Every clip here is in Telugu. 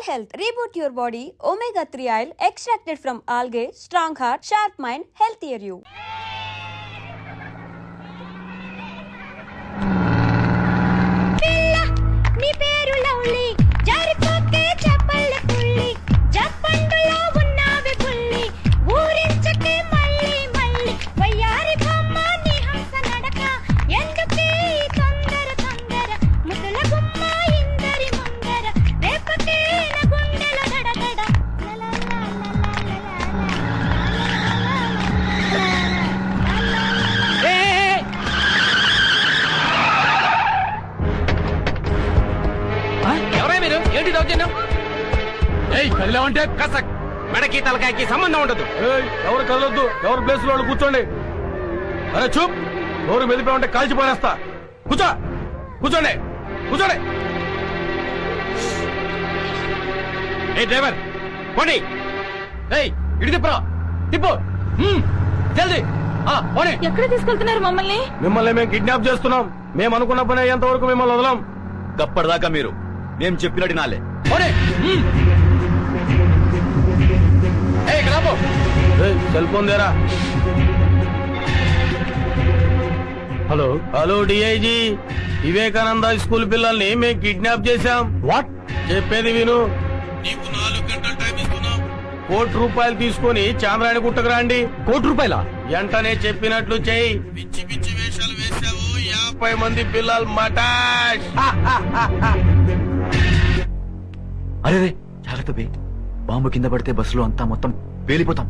health. Reboot your body. Omega-3 oil extracted from algae. Strong heart, sharp mind, healthier you. కదిలేమంటే కసక్ మెడకి తలకాయకి సంబంధం ఉండదు. ఎవరు కదలొద్దు, ఎవరు ప్లేస్ లో కూర్చోండి. అరే చూప్, ఎవరు మెదిపోయామంటే కాల్చిపోయేస్తా. కూర్చో, కూర్చోండి, కూర్చోండి. ఏ డ్రైవర్ పోనీ, ఇటు తిప్పరా, తిప్పు జల్దీ. ఎక్కడ తీసుకెళ్తున్నారు మమ్మల్ని? మిమ్మల్ని మేము కిడ్నాప్ చేస్తున్నాం. మేము అనుకున్న పని అయ్యేంత వరకు మిమ్మల్ని వదలం. గప్పటిదాకా మీరు మేము చెప్పినట్టు నాలే. సెల్ ఫోన్ దేరా. Hello hello DIG, Vivekananda school పిల్లల్ని మేము కిడ్నాప్ చేశాం. వాట్? చెప్పేది విను. నీకు 4 గంటలు టైం ఇస్తున్నాం. ₹1,00,000 తీసుకొని చాంద్రాయణ గుట్టకు రండి. ₹1,00,000? వెంటనే చెప్పినట్లు చెయ్యి. పిచ్చి పిచ్చి వేషాలు వేశావు. 50 మంది పిల్లలు మటాష్. అరే జాగ్రత్త బే, బాంబు కింద పడితే బస్సులో అంతా మొత్తం పేలిపోతాం.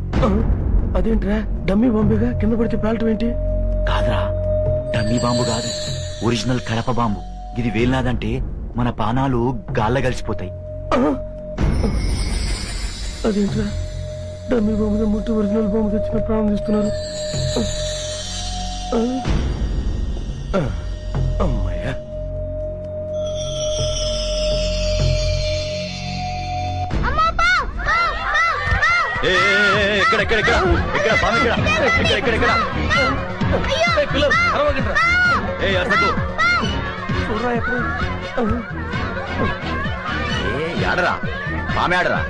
అదేంట్రా, డమ్మీ బాంబుగా కింద పడితే పేలటం ఏంటి? కాదురా, డమ్మీ బాంబు కాదు, ఒరిజినల్ కడప బాంబు. ఇది వేలినాదంటే మన పానాలు గాల్ల కలిసిపోతాయి. అదేంట్రా, డమ్మీ బాంబు ముట్టి ఒరిజినల్ బాంబు తెచ్చిన ప్రాణం తీస్తున్నారు. అమ్మయ్యా. ఎక్కడ ఎక్కడ ఎక్కడ ఎక్కడ బాంబు ఎక్కడ ఎక్కడ ఎక్కడ ఎక్కడ? పిల్లలు అరవకండి. అసలు ఆడరా, బామె ఆడరా.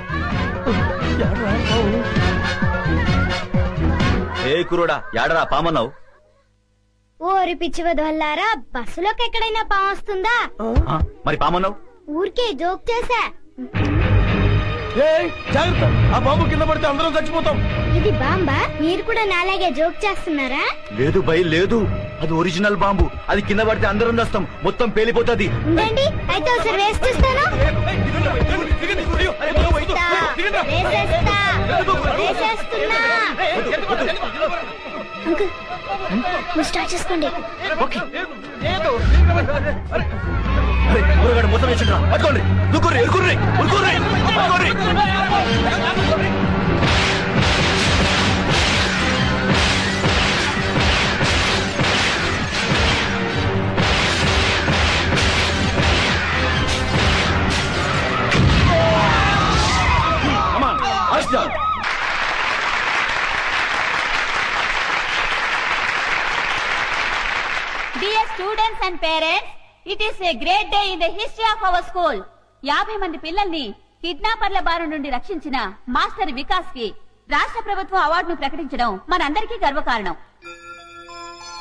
ఏ కురోడా, యాడరా పామన్నావు? ఓరి పిచ్చి వదల్లారా, బస్సులోకి ఎక్కడైనా పాము వస్తుందా? మరి పామన్నావు? ఊరికే జోక్ చేశా. జాగ్రత్త, ఆ బాంబు కింద పడితే అందరం చచ్చిపోతాం. ఇది బాంబా? మీరు కూడా నాలాగే జోక్ చేస్తున్నారా? లేదు భయ్ లేదు, అది ఒరిజినల్ బాంబు. అది కింద పడితే అందరం వస్తాం, మొత్తం పేలిపోతుంది. ఉండండి, అయితే ఒకసారి వేసి చూస్తాను. స్టార్ట్ చేసుకోండి. మొత్తం వేసిండ్రా, పట్టుకోండి. దుక్కుర్రి, ఎరుకుర్రి, ఉరుకుర్రి, పట్టుకోండి. Dear students and parents, it is a great day in the history of our school. 50 మంది పిల్లల్ని కిడ్నాపర్ల బారి నుండి రక్షించిన మాస్టర్ వికాస్ కి రాష్ట్ర ప్రభుత్వం అవార్డును ప్రకటించడం మనందరికీ గర్వకారణం.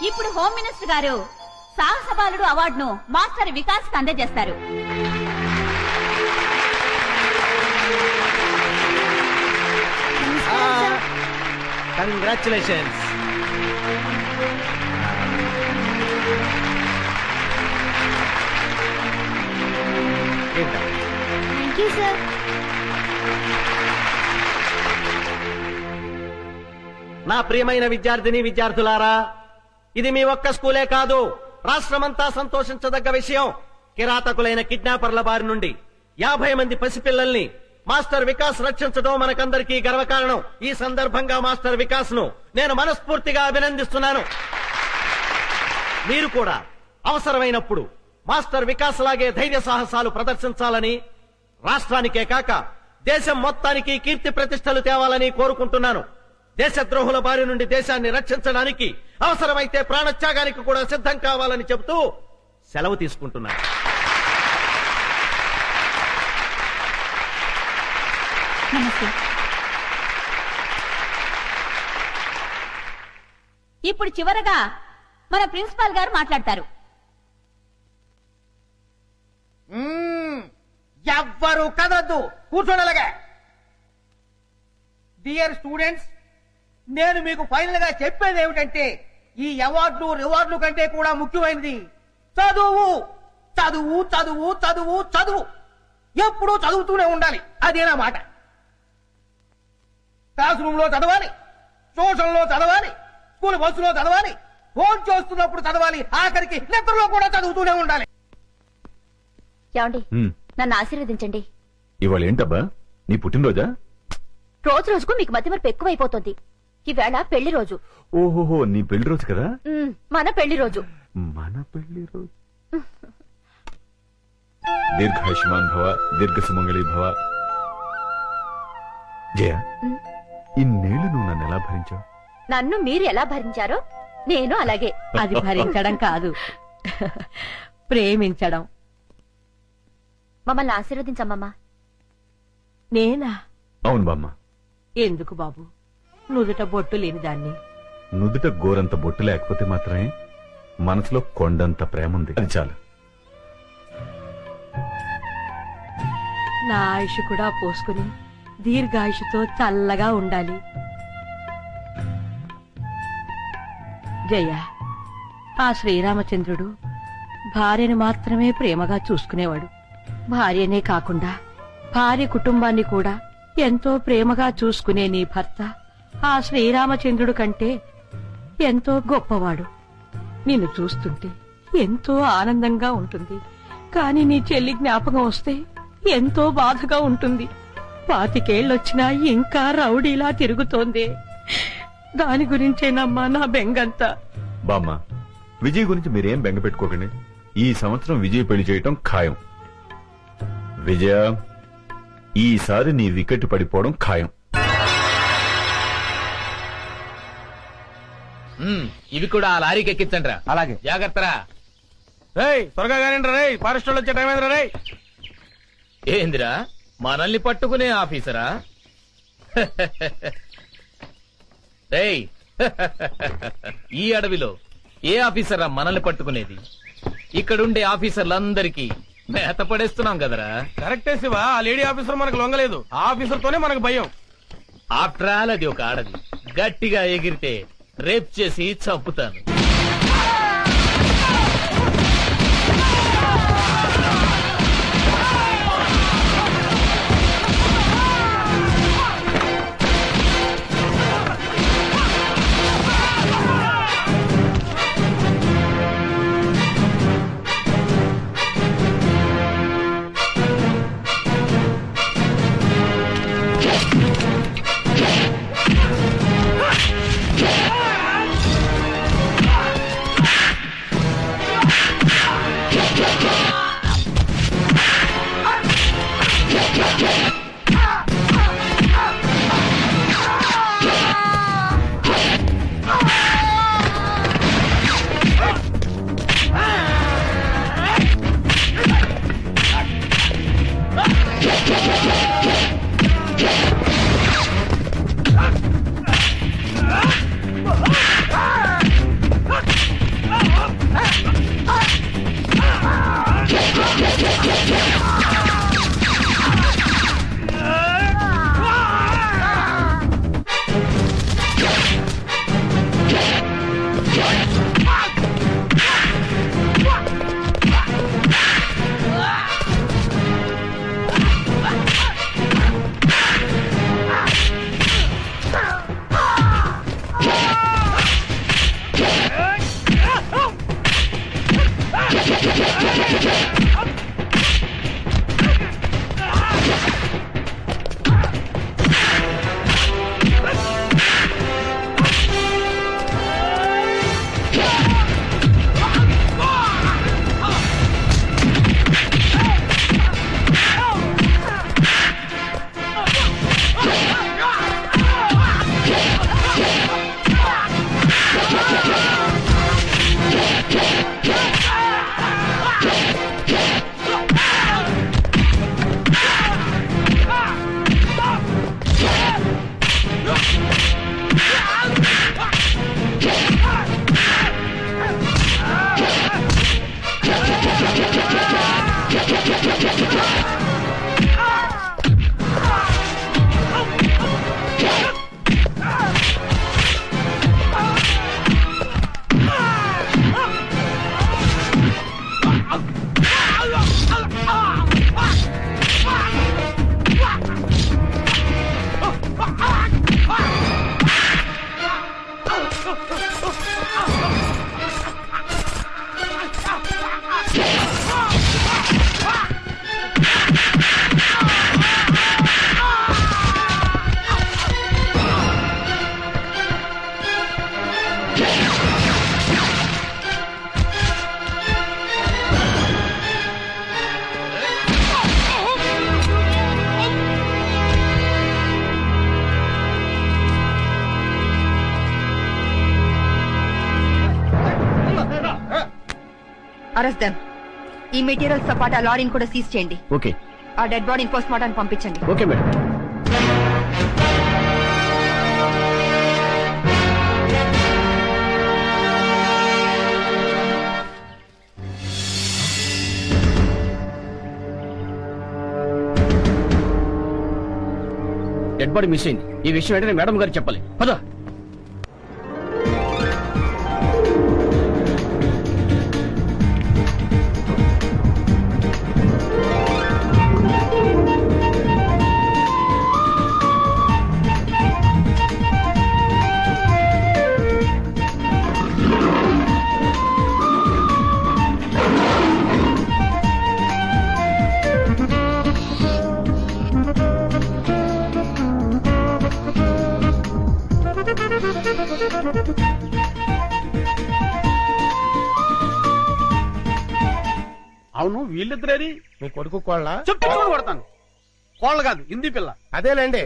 ఇప్పుడు హోమ్ మినిస్టర్ గారు సాహస బాలుడు అవార్డును మాస్టర్ వికాస్ కి అందజేస్తారు. కంగ్రాచులేషన్స్. Thank you sir. నా ప్రియమైన విద్యార్థిని విద్యార్థులారా, ఇది మీ ఒక్క స్కూలే కాదు, రాష్ట్రమంతా సంతోషించదగ్గ విషయం. కిరాతకులైన కిడ్నాపర్ల బారి నుండి 50 మంది పసిపిల్లల్ని మాస్టర్ వికాస్ రక్షించడం మనకందరికీ గర్వకారణం. ఈ సందర్భంగా మాస్టర్ వికాస్ ను నేను మనస్ఫూర్తిగా అభినందిస్తున్నాను. మీరు కూడా అవసరమైనప్పుడు మాస్టర్ వికాస్ లాగే ధైర్య సాహసాలు ప్రదర్శించాలని, రాష్ట్రానికే కాక దేశం మొత్తానికి కీర్తి ప్రతిష్టలు తేవాలని కోరుకుంటున్నాను. దేశద్రోహుల బారి నుండి దేశాన్ని రక్షించడానికి అవసరమైతే ప్రాణత్యాగానికి కూడా సిద్ధం కావాలని చెబుతూ సెలవు తీసుకుంటున్నాను. నమస్తే. ఇప్పుడు చివరగా మన ప్రిన్సిపాల్ గారు మాట్లాడతారు. ఎవ్వరు కదలద్దు, కూర్చోనలాగా. డియర్ స్టూడెంట్స్, నేను మీకు ఫైనల్ గా చెప్పేది ఏమిటంటే ఈ అవార్డులు రివార్డులు కంటే కూడా ముఖ్యమైనది చదువు. చదువు చదువు చదువు చదువు, ఎప్పుడూ చదువుతూనే ఉండాలి. అదే నా మాట. క్లాస్ రూమ్ లో చదవాలి, ట్యూషన్ లో చదవాలి, స్కూల్ బస్సులో చదవాలి, ఫోన్ చేస్తున్నప్పుడు చదవాలి, ఆఖరికి నిద్రలో కూడా చదువుతూనే ఉండాలి. ఏమండి, నన్ను ఆశీర్వదించండి. ఇవాళ ఏంటబ్బా, నీ పుట్టినరోజా? రోజు రోజుకు మీకు మతిమరుపు ఎక్కువైపోతుంది. ఈవేళ పెళ్లి రోజు. ఓహోహో, నీ పెళ్లి రోజు కదా? మన పెళ్లి రోజు. మన పెళ్లి రోజు. దీర్ఘాయుష్మాన్ భవ, దీర్ఘ సుమంగళి భవ. జయ, ఇన్నేళ్లు నువ్వు నన్ను ఎలా భరించావు? నన్ను మీరు ఎలా భరించారో నేను అలాగే. అది భరించడం కాదు, ప్రేమించడం. మమ్మల్ని ఆశీర్వదించమ్మా. నేనా? అవును బామ్మ. ఎందుకు బాబు, నుదుట బొట్టు లేని దాన్ని. నుదుట గోరంత బొట్టు లేకపోతే మాత్రమే మనసులో కొండంత ప్రేమ ఉంది, అది చాలు. నా ఆయుష్ కూడా పోసుకుని దీర్ఘాయుషుతో చల్లగా ఉండాలి. జయ, ఆ శ్రీరామచంద్రుడు భార్యను మాత్రమే ప్రేమగా చూసుకునేవాడు. భార్యనే కాకుండా భార్య కుటుంబాన్ని కూడా ఎంతో ప్రేమగా చూసుకునే నీ భర్త ఆ శ్రీరామచంద్రుడు కంటే ఎంతో గొప్పవాడు. నిన్ను చూస్తుంటే ఎంతో ఆనందంగా ఉంటుంది. కాని నీ చెల్లి జ్ఞాపకం వస్తే ఎంతో బాధగా ఉంటుంది. 25 ఏళ్ళొచ్చినా ఇంకా రౌడీలా తిరుగుతోంది. దాని గురించేనమ్మా నా బెంగంతా. బామ్మ, విజయ్ గురించి మీరేం బెంగ పెట్టుకోకండి. ఈ సంవత్సరం విజయ్ పెళ్లి చేయటం ఖాయం. విజయ, ఈసారి నీ వికెట్ పడిపోవడం ఖాయం. ఇవి కూడా ఆ లారీకి ఎక్కించండి రా. అలాగే. జాగ్రత్తరా. రేయ్, త్వరగా కానిండ్రా రేయ్, ఫారెస్ట్ వాళ్ళు వచ్చే టైం అయిందిరా రేయ్. ఏందిరా, మనల్ని పట్టుకునే ఆఫీసరా? రేయ్, ఈ అడవిలో ఏ ఆఫీసరా మనల్ని పట్టుకునేది? ఇక్కడుండే ఆఫీసర్లందరికీ మేత పడేస్తున్నాం కదరా. కరెక్టే శివ, ఆ లేడీ ఆఫీసర్ మనకు లొంగలేదు. ఆ ఆఫీసర్ తోనే మనకు భయం. ఆఫ్టర్ ఆల్ అది ఒక ఆడది. గట్టిగా ఎగిరితే రేప్ చేసి చంపుతాను. Arrest them. ఈ మెటీరియల్స్ తో పాటు ఆ లారీని కూడా సీజ్ చేయండి. ఓకే ఆ డెడ్ బాడీని పోస్ట్ మార్టం పంపించండి. Okay madam. Dead body miss అయింది. ఈ విషయం వెంటనే మేడం గారికి చెప్పాలి. పద. అవును, వీళ్ళిద్దరేది? మీ కొడుకు కోళ్ళ చెప్తే కొడతాను. కోళ్ళ కాదు, హిందీ పిల్ల. అదేలేండి.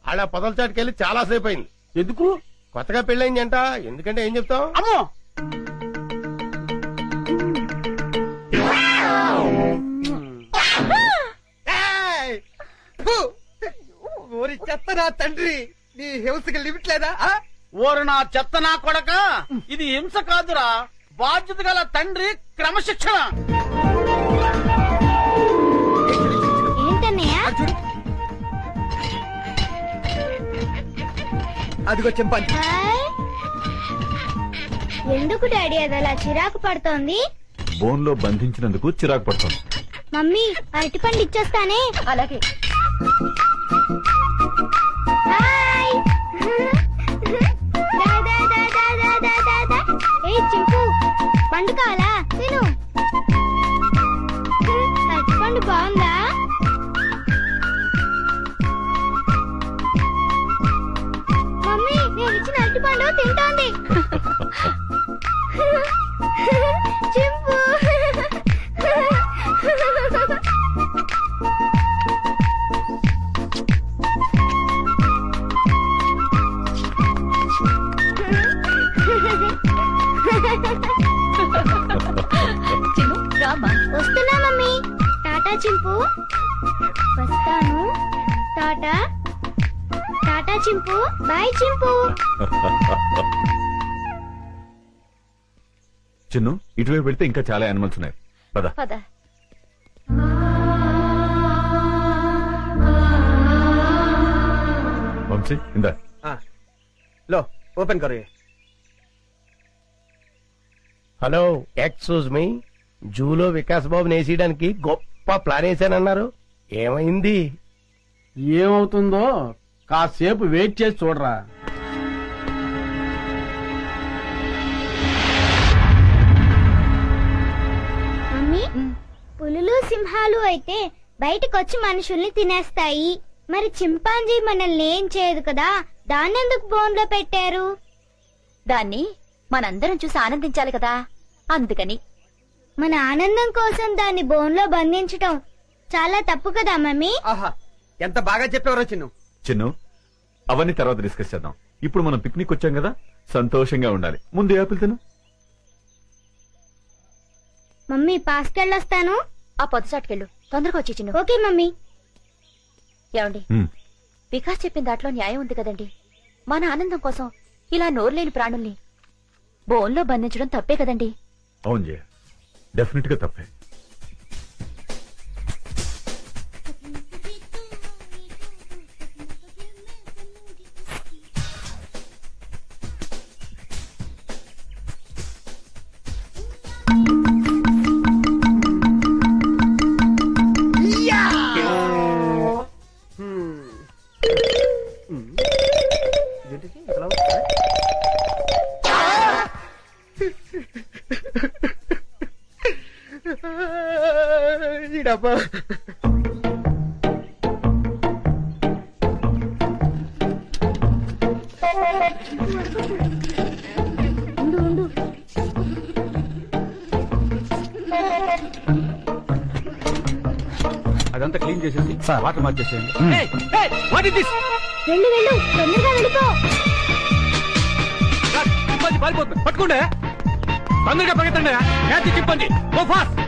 ఆడ పొదల చాటుకెళ్ళి చాలా సేపు అయింది. ఎందుకు? కొత్తగా పెళ్ళయింది అంట. ఎందుకంటే ఏం చెప్తాం? అమ్మో, ఊరి చెత్త నా తండ్రి, నీ హింసకి లిమిట్ లేదా? ఓరు నా చెత్త నా కొడక, ఇది హింస కాదురా, బాధ్యత గల తండ్రి క్రమశిక్షణ. ఏంటన్నయ్య? అదిగో చింపాంజీ. హాయ్. ఎందుకు డాడీ అది అలా చిరాకు పడుతోంది? బోన్ లో బంధించినందుకు చిరాకు పడుతుంది. మమ్మీ అరటిపండు ఇచ్చేస్తానే. అలాగే. హాయ్. దా, దా, దా, దా, దా, దా, దా, దా. ఏయ్ చింపు, పండు కావాలా? తిను. అరటిపండు బాగుందా? మమ్మీ నేను ఇచ్చిన అరటిపండు తింటోంది. చింపు. చిన్ను రామా. వస్తున్నా మమ్మీ. టాటా చింపు. వస్తాను. టాటా. టాటా చింపు. బాయ్ చింపు. చిన్ను, ఇటువైపు వెళ్తే ఇంకా చాలా యానిమల్స్ ఉన్నాయి. పద. పద. వంశీ, ఇందా. లో ఓపెన్ కరు. Hello, excuse me. జూలో వికాస్ బాబు నేసేయడానికి గొప్ప ప్లాన్ వేసానన్నారు. ఏమైంది? ఏమవుతుందో కాసేపు వెయిట్ చేసి చూడరా. మమ్మీ, పులులు సింహాలు అయితే బయటకొచ్చి మనుషుల్ని తినేస్తాయి. మరి చింపాంజీ మనల్ని ఏం చేయదు కదా, దాన్నెందుకు బోన్లో పెట్టారు? దాన్ని మనందరం చూసి ఆనందించాలి కదా, అందుకని. మన ఆనందం కోసం దాన్ని బోన్లో బంధించటం చాలా తప్పు కదా మమ్మీ? ఆహా, ఎంత బాగా చెప్పేవారో చిన్ను. చిన్ను, అవన్నీ తర్వాత డిస్కస్ చేద్దాం. ఇప్పుడు మనం పిక్నిక్ వచ్చాం కదా, సంతోషంగా ఉండాలి. ముందు యాపిల్ తిను. మమ్మీ పాస్కెళ్ళొస్తాను. ఆ పొద్దుసాటుకెళ్ళు, తొందరగా వచ్చి చిన్ను. Okay mummy. ఏమండి, ఉమ్, వికాస్ చెప్పిన దాంట్లో న్యాయం ఉంది కదండి. మన ఆనందం కోసం ఇలా నోరులేని ప్రాణుల్ని బోన్లో బంధించడం తప్పే కదండి. అవును జయ, డెఫినెట్ గా తప్పే. ఈడబ్బా. ఉండు ఉండు. అదంతా క్లీన్ చేసేసి వాటర్ మార్చేసేయండి. వెళ్ళు వెళ్ళు, తొందరగా వెళ్ళిపో. పారిపోతుంది, పట్టుకోండి. తొందరగా పరిగెత్తండి క్యాచ్ చింపండి గో ఫాస్ట్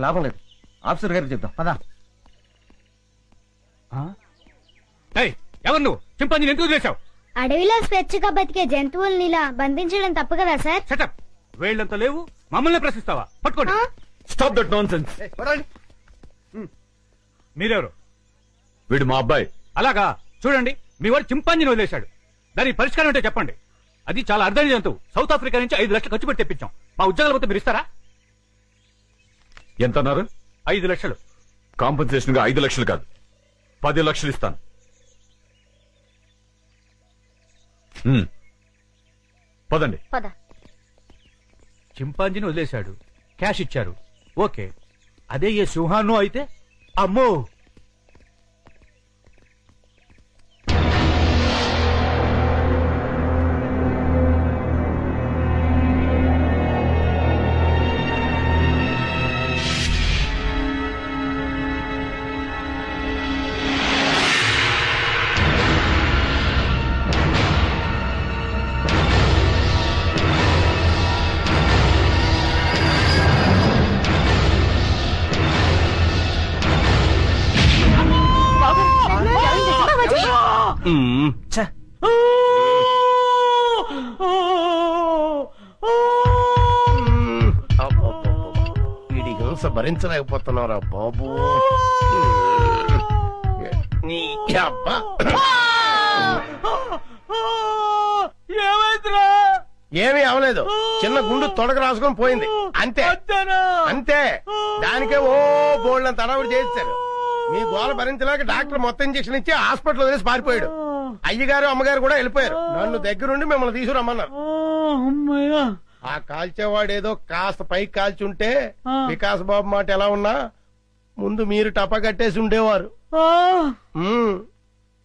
లాభం లేదు ఆఫీసర్ గారికి చెప్తాం పదా. ఎవరు నువ్వు చింపాంజీని ఎందుకు వదిలేశావు? అడవిలో స్వేచ్ఛగా బతికే జంతువుల్ని ఇలా బంధించడం తప్పు కదా సార్? సెటప్ వేళ్ళంతా లేవు మమ్మల్ని ప్రశ్నిస్తావా? పట్టుకోండి. Stop that non sense. మీరెవరు? వీడు మా అబ్బాయి. అలాగా చూడండి, మీ వాడు చింపాంజీని వదిలేశాడు. దానికి పరిష్కారం అంటే చెప్పండి. అది చాలా అర్థమైన జంతువు. సౌత్ ఆఫ్రికా నుంచి 5 లక్షలు ఖర్చు పెట్టి తెప్పించాం. మా ఉద్యోగాల పోతే మీరు ఇస్తారా? ఎంత అన్నారు? 5 లక్షలు. కాంపన్సేషన్ గా 5 లక్షలు కాదు 10 లక్షలు ఇస్తాను. పదండి. చింపాంజీని వదిలేశాడు, క్యాష్ ఇచ్చారు, ఓకే. అదే ఏ సింహాను అయితే అమ్మో. ఇది హింస భరించలేకపోతున్నారా బాబు? నీ అబ్బా. ఏమీ అవలేదు, చిన్న గుండు తొడక రాసుకొని పోయింది అంతే అంతే. దానికే ఓ బోల్డ్ తడవుడు చేశారు. మీ గోల భరించలేక డాక్టర్ మొత్తం ఇంజక్షన్ ఇచ్చి హాస్పిటల్ వదిలేసి పారిపోయాడు. అయ్యగారు అమ్మగారు కూడా వెళ్ళిపోయారు. నన్ను దగ్గరుండి మిమ్మల్ని తీసుకురమ్మన్నారు. ఆ కాల్చేవాడేదో కాస్త పైకి కాల్చుంటే వికాస్ బాబు మాట ఎలా ఉన్నా ముందు మీరు టపా కట్టేసి ఉండేవారు.